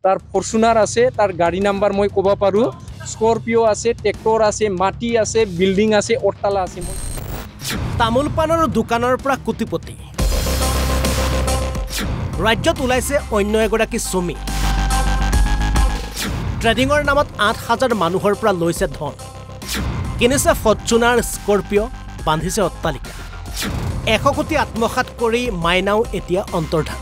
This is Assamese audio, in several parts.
তাৰ ফৰচুনাৰ আছে, তাৰ গাড়ি নাম্বাৰ মই ক'ব পাৰোঁ, স্কৰপিও আছে, ট্ৰেক্টৰ আছে, মাটি আছে, বিল্ডিং আছে, অট্টালা আছে। তামোল পানৰ দোকানৰ পৰা কোটিপতি ৰাজ্যত ওলাইছে অন্য এগৰাকী চমি। ট্ৰেডিঙৰ নামত ৮,০০০ মানুহৰ পৰা লৈছে ধন, কিনিছে ফৰচুনাৰ, স্কৰপিঅ', বান্ধিছে অট্টালিকা। ১০০ কোটি আত্মসাত কৰি মাইনাও এতিয়া অন্তৰ্ধান।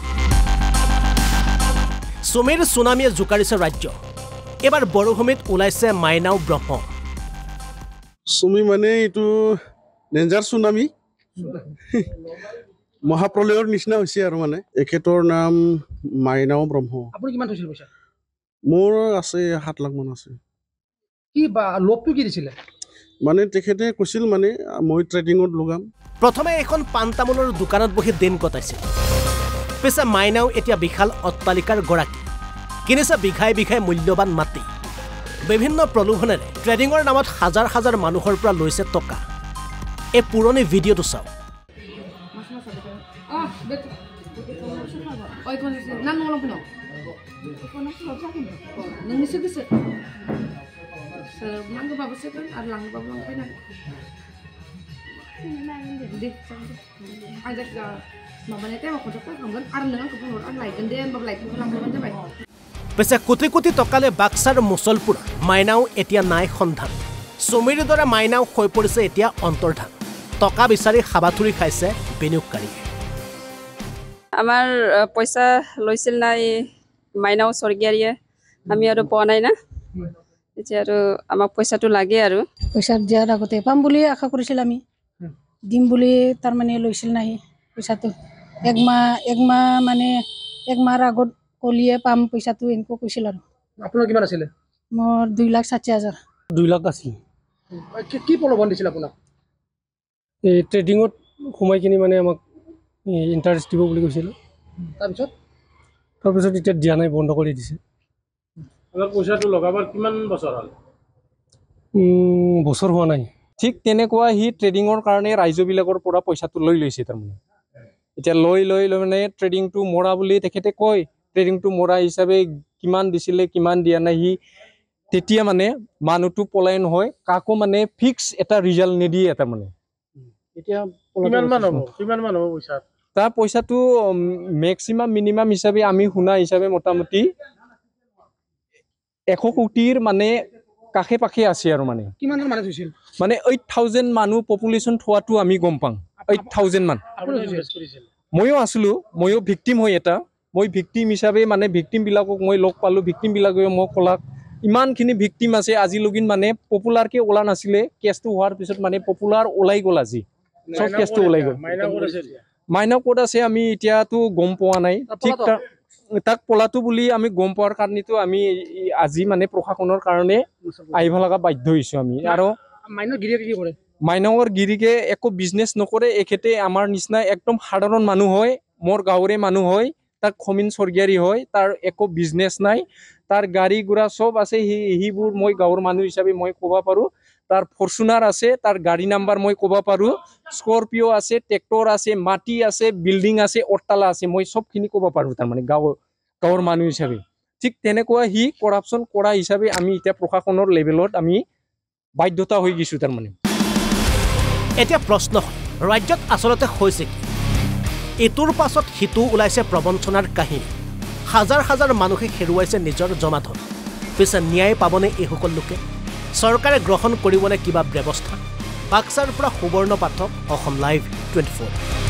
চমিৰ চুনামীয়ে জোকাৰিছে ৰাজ্য। এবাৰ বৰভূমিত ওলাইছে মাইনাও ব্ৰহ্ম। চুমি মানে এইটো ডেঞ্জাৰ চুনামি, মহাপ্ৰলয়ৰ নিচিনা হৈছে আৰু মানে। এখেতৰ নাম মাইনাও ব্ৰহ্ম। আপুনি কিমান থৈছিল পইচা? মোৰ আছে ৭ লাখ মান আছে। কি বা লোভটো কি দিছিলে? মানে তেখেতে কৈছিল মানে মই ট্ৰেডিঙত লগাম। প্ৰথমে এখন পাণ তামোলৰ দোকানত বহি দিন কটাইছিল। পিছে মাইনাও এতিয়া বিশাল অট্টালিকাৰ গৰাকী, কিনিছে বিঘাই বিঘাই মূল্যৱান মাটি। বিভিন্ন প্ৰলোভনেৰে ট্ৰেডিঙৰ নামত হাজাৰ হাজাৰ মানুহৰ পৰা লৈছে টকা। এই পুৰণি ভিডিঅ'টো চাওক। পিছে কোটি কোটি টকালে বাক্সাৰ মুছলপুৰ মাইনাও এতিয়া নাই সন্ধান। চমিৰ দৰে মাইনাও হৈ পৰিছে এতিয়া অন্তৰ্ধান। টকা বিচাৰি হাবাথুৰি খাইছে বিনিয়োগকাৰীয়ে। আমাৰ পইচা লৈছিল নাই মাইনাও স্বৰ্গীয়াৰীয়ে, আমি আৰু পোৱা নাই না। এতিয়া আৰু আমাক পইচাটো লাগে আৰু। পইচা দিয়াৰ আগতে পাম বুলি আশা কৰিছিল, আমি দিম বুলি তাৰমানে লৈছিল নাই পইচাটো। এক মাহৰ আগত কলিয়ে পাম পইচাটো এনেকৈ কৈছিল আৰু। আপোনাৰ কিমান আছিলে? মোৰ 2,60,000। 2 লাখ আছিল। কি প্ৰলোভন দিছিল আপোনাক? এই ট্ৰেডিঙত সোমাই কিনি মানে আমাক ইণ্টাৰেষ্ট দিব বুলি কৈছিল। তাৰপিছত এতিয়া দিয়া নাই, বন্ধ কৰি দিছে। পইচাটো লগাবৰ কিমান বছৰ হ'ল? বছৰ হোৱা নাই। ঠিক তেনেকুৱা সি ট্ৰেডিঙৰ কাৰণে ৰাইজবিলাকৰ পৰা পইচাটো লৈ লৈছে তাৰমানে। এতিয়া লৈ মানে ট্ৰেডিংটো মৰা বুলি তেখেতে কয়। ট্ৰেডিংটো মৰা হিচাপে কিমান দিছিলে কিমান দিয়া নাই, সি তেতিয়া মানে মানুহটো পলায়ন হয়, কাকো মানে ফিক্স এটা ৰিজাল্ট নিদিয়ে তাৰমানে। এতিয়া কিমান মান হ'ব পইচা? তাৰ পইচাটো মেক্সিমাম মিনিমাম হিচাপে আমি শুনা হিচাপে মোটামুটি 100 কোটিৰ মানে কাষে পাখে আছে আৰু মানে। কিমান মানুহ থৈছিল? মানে 8,000 মানুহ পপুলেশ্যন থোৱাটো আমি গম পাওঁ। 8,000 মান। ময়ো আছিলোঁ, ময়ো ভিক্টিম হয় এটা। মই ভিক্টিম হিচাপে মানে ভিক্টিমবিলাকক মই লগ পালোঁ, ভিক্টিমবিলাকে মোক ক'লাক ইমানখিনি ভিক্টিম আছে আজিলৈকে মানে পপুলাৰকৈ ওলা নাছিলে। কেছটো হোৱাৰ পিছত মানে পপুলাৰ ওলাই গ'ল, আজি চব কেছটো ওলাই গ'ল। মাইনা ক'ত আছে আমি এতিয়াতো গম পোৱা নাই। ঠিক তাক পলাটো বুলি আমি গম পোৱাৰ কাৰণেতো আমি আজি মানে প্ৰশাসনৰ কাৰণে আহিব লগা বাধ্য হৈছোঁ আমি। আৰু মাইনাৱৰ গিৰিকে একো বিজনেছ নকৰে। এখেতে আমাৰ নিচিনা একদম সাধাৰণ মানুহ হয়, মোৰ গাঁৱৰে মানুহ হয়, তাক খমিন স্বৰ্গীয়াৰী হয়, তাৰ একো বিজনেছ নাই, তাৰ গাড়ী ঘোঁৰা চব আছে। সিবোৰ মই গাঁৱৰ মানুহ হিচাপে মই ক'ব পাৰোঁ। তাৰ ফৰচুনাৰ আছে, তাৰ গাড়ী নাম্বাৰ মই ক'ব পাৰোঁ, স্কৰপিঅ' আছে, ট্ৰেক্টৰ আছে, মাটি আছে, বিল্ডিং আছে, অট্টালা আছে, মই চবখিনি ক'ব পাৰোঁ তাৰমানে গাঁৱৰ মানুহ হিচাপে। ঠিক তেনেকুৱা সি কৰাপশ্যন কৰা হিচাপে আমি এতিয়া প্ৰশাসনৰ লেভেলত আমি বাধ্যতা হৈ গৈছোঁ তাৰমানে। এতিয়া প্ৰশ্ন হয়, ৰাজ্যত আচলতে হৈছে কি? ইটোৰ পাছত সিটো ওলাইছে প্ৰবঞ্চনাৰ কাহিনী। হাজাৰ হাজাৰ মানুহে হেৰুৱাইছে নিজৰ জমাধন। পিছে ন্যায় পাবনে এইসকল লোকে? চৰকাৰে গ্ৰহণ কৰিবনে কিবা ব্যৱস্থা? বাক্সাৰ পৰা সুবৰ্ণ পাঠক, অসম লাইভ 24।